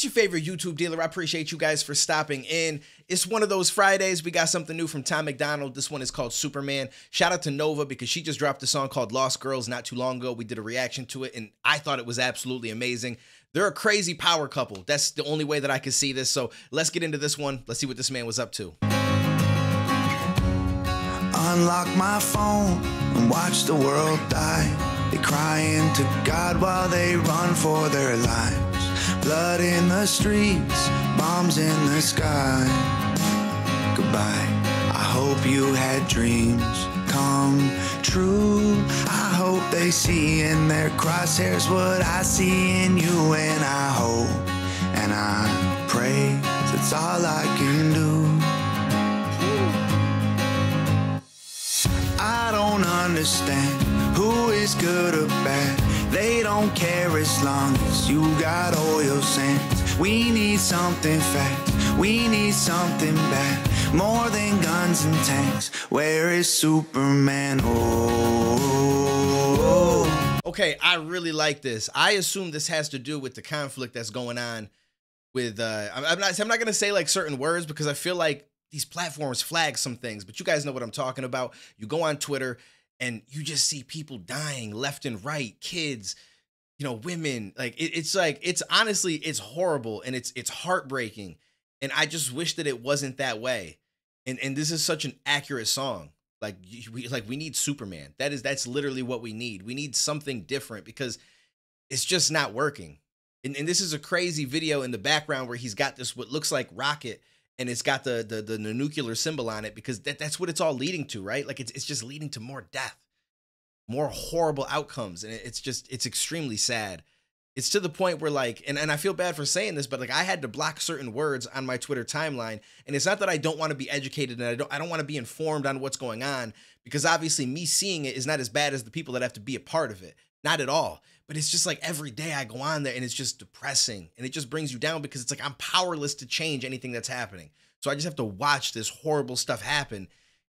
It's your favorite YouTube dealer. I appreciate you guys for stopping in. It's one of those Fridays. We got something new from MacDonald. This one is called Superman. Shout out to Nova because she just dropped a song called Lost Girls not too long ago. We did a reaction to it, and I thought it was absolutely amazing. They're a crazy power couple. That's the only way that I could see this. So let's get into this one. Let's see what this man was up to. Unlock my phone and watch the world die. They cry into God while they run for their lives. Blood in the streets, bombs in the sky. Goodbye. I hope you had dreams come true. I hope they see in their crosshairs what I see in you. And I hope and I pray, 'cause it's all I can do. I don't understand who is good or bad. They don't care as long as you got oil sands. We need something fast, we need something bad. More than guns and tanks. Where is Superman? Oh. Okay, I really like this. I assume this has to do with the conflict that's going on with I'm not gonna say like certain words because I feel like these platforms flag some things, but you guys know what I'm talking about. You go on Twitter and you just see people dying left and right, kids, you know, women. Like it's honestly, it's horrible and it's heartbreaking. And I just wish that it wasn't that way. And this is such an accurate song. Like we need Superman. That's literally what we need. We need something different because it's just not working. And this is a crazy video in the background where he's got this what looks like rocket. And it's got the nuclear symbol on it because that's what it's all leading to, right? Like it's just leading to more death, more horrible outcomes. And it's extremely sad. It's to the point where like, and I feel bad for saying this, but like I had to block certain words on my Twitter timeline. And it's not that I don't want to be educated and I don't want to be informed on what's going on, because obviously me seeing it is not as bad as the people that have to be a part of it. Not at all. But it's just like every day I go on there and it's just depressing and it just brings you down because it's like I'm powerless to change anything that's happening. So I just have to watch this horrible stuff happen.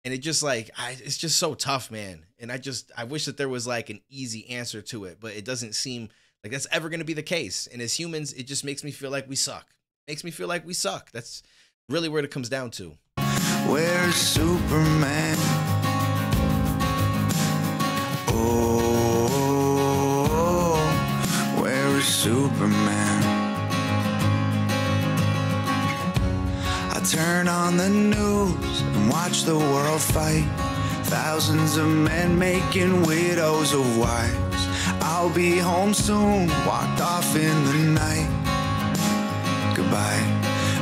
And it just like, it's just so tough, man. And I wish that there was like an easy answer to it, but it doesn't seem like that's ever going to be the case. And as humans, it just makes me feel like we suck. Makes me feel like we suck. That's really where it comes down to. Where's Superman? Superman. I turn on the news and watch the world fight. Thousands of men making widows of wives. I'll be home soon, walked off in the night. Goodbye,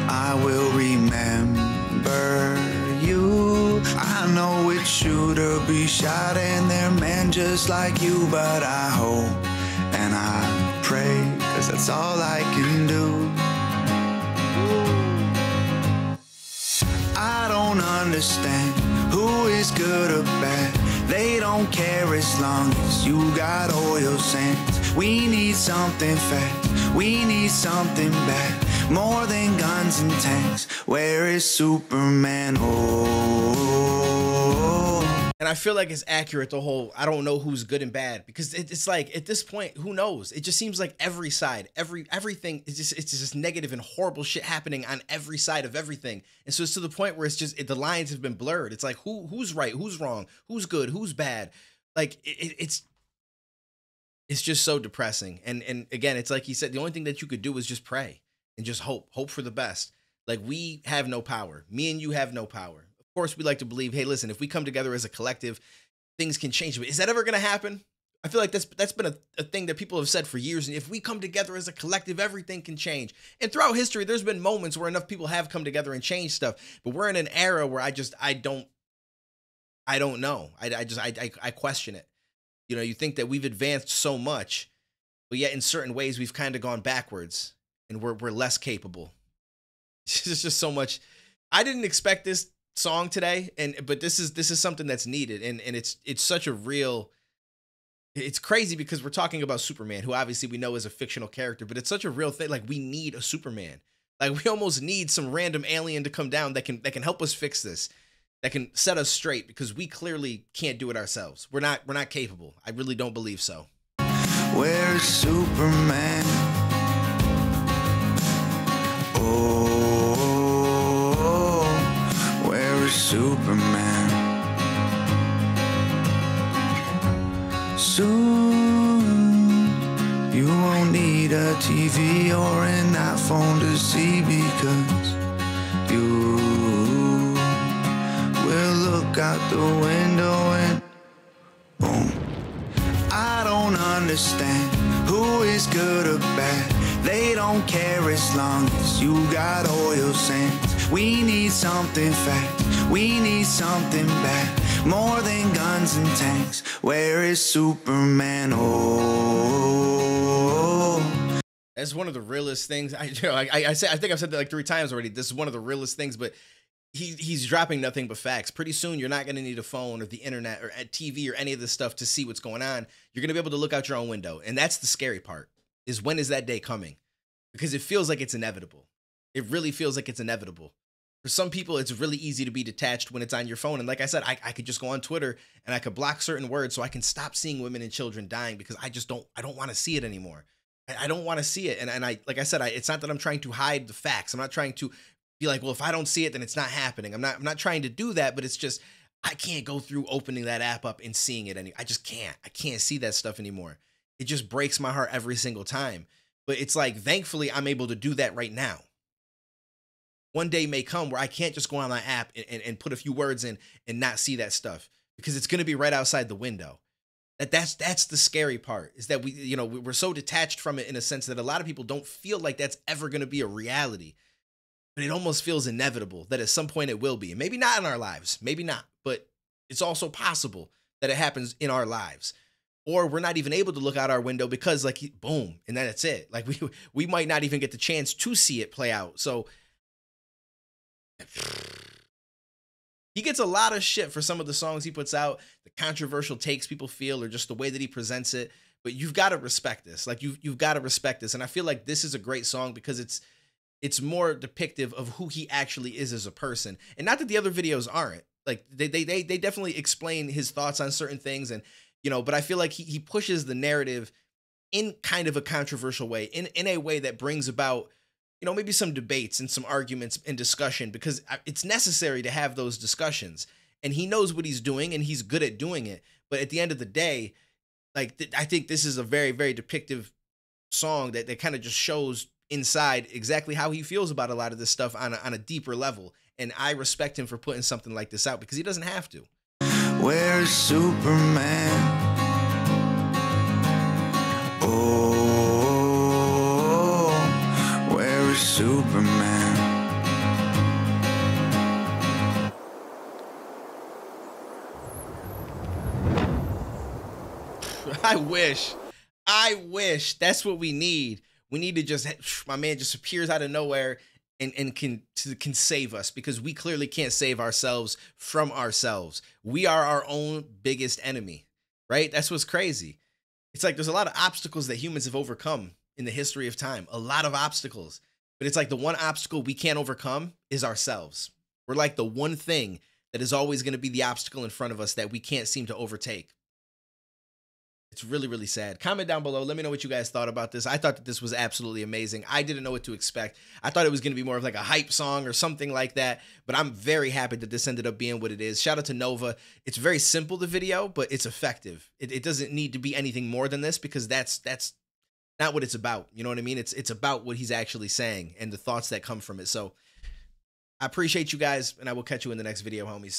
I will remember you. I know it's true to be shot and they're men just like you, but I hope and I pray, 'cause that's all I can do. I don't understand who is good or bad. They don't care as long as you got oil sands. We need something fast, we need something bad. More than guns and tanks. Where is Superman? And I feel like it's accurate, the whole, I don't know who's good and bad, because it's like, at this point, who knows? It just seems like every side, everything, it's just negative and horrible shit happening on every side of everything. And so it's to the point where it's just, the lines have been blurred. It's like, who's right, who's wrong, who's good, who's bad. Like, it's just so depressing. And again, it's like he said, the only thing that you could do is just pray and just hope for the best. Like, we have no power. Me and you have no power. Of course, we like to believe, hey, listen, if we come together as a collective, things can change. But is that ever going to happen? I feel like that's been a thing that people have said for years. And if we come together as a collective, everything can change. And throughout history, there's been moments where enough people have come together and changed stuff. But we're in an era where I don't know. I question it. You know, you think that we've advanced so much, but yet in certain ways we've kind of gone backwards and we're less capable. It's just so much. I didn't expect this song today, but this is something that's needed, and it's such a real, it's crazy because we're talking about Superman, who obviously we know is a fictional character, but it's such a real thing. Like, we need a Superman. Like, we almost need some random alien to come down that can help us fix this, that can set us straight, because we clearly can't do it ourselves. We're not capable. I really don't believe so. Where's Superman? ignoring that phone to see, because you will look out the window and boom. I don't understand who is good or bad. They don't care as long as you got oil sands. We need something fast, we need something bad. More than guns and tanks. Where is Superman? Oh, that's one of the realest things. I think I've said that like 3 times already. This is one of the realest things, but he's dropping nothing but facts. Pretty soon, you're not going to need a phone or the internet or a TV or any of this stuff to see what's going on. You're going to be able to look out your own window, and that's the scary part. Is when is that day coming? Because it feels like it's inevitable. It really feels like it's inevitable. For some people, it's really easy to be detached when it's on your phone. And like I said, I could just go on Twitter and I could block certain words so I can stop seeing women and children dying, because I don't want to see it anymore. I don't want to see it. And like I said, it's not that I'm trying to hide the facts. I'm not trying to be like, well, if I don't see it, then it's not happening. I'm not trying to do that, but it's just, I can't go through opening that app up and seeing it. I just can't. I can't see that stuff anymore. It just breaks my heart every single time. But it's like, thankfully, I'm able to do that right now. One day may come where I can't just go on my app and put a few words in and not see that stuff, because it's going to be right outside the window. That's the scary part, is that we're so detached from it in a sense that a lot of people don't feel like that's ever going to be a reality. But it almost feels inevitable that at some point it will be. And maybe not in our lives, maybe not, but it's also possible that it happens in our lives. Or we're not even able to look out our window because, like, boom, and then that's it. Like, we might not even get the chance to see it play out. So he gets a lot of shit for some of the songs he puts out, the controversial takes people feel, or just the way that he presents it. But you've got to respect this. Like, you've got to respect this. And I feel like this is a great song because it's more depictive of who he actually is as a person. And not that the other videos aren't. Like, they definitely explain his thoughts on certain things, and but I feel like he pushes the narrative in kind of a controversial way, in a way that brings about, maybe some debates and some arguments and discussion, because it's necessary to have those discussions. And he knows what he's doing, and he's good at doing it. But at the end of the day, like, I think this is a very, very depictive song that kind of just shows inside exactly how he feels about a lot of this stuff on a deeper level. And I respect him for putting something like this out, because he doesn't have to. where's Superman? Oh, where is Superman? I wish that's what we need. We need to just, my man just appears out of nowhere and can save us, because we clearly can't save ourselves from ourselves. We are our own biggest enemy, right? That's what's crazy. It's like there's a lot of obstacles that humans have overcome in the history of time, a lot of obstacles. But it's like the one obstacle we can't overcome is ourselves. We're like the one thing that is always going to be the obstacle in front of us that we can't seem to overtake. It's really, really sad. Comment down below. Let me know what you guys thought about this. I thought that this was absolutely amazing. I didn't know what to expect. I thought it was going to be more of like a hype song or something like that, but I'm very happy that this ended up being what it is. Shout out to Nova. It's very simple, the video, but it's effective. It doesn't need to be anything more than this, because that's not what it's about. You know what I mean? It's about what he's actually saying and the thoughts that come from it. So I appreciate you guys, and I will catch you in the next video, homies.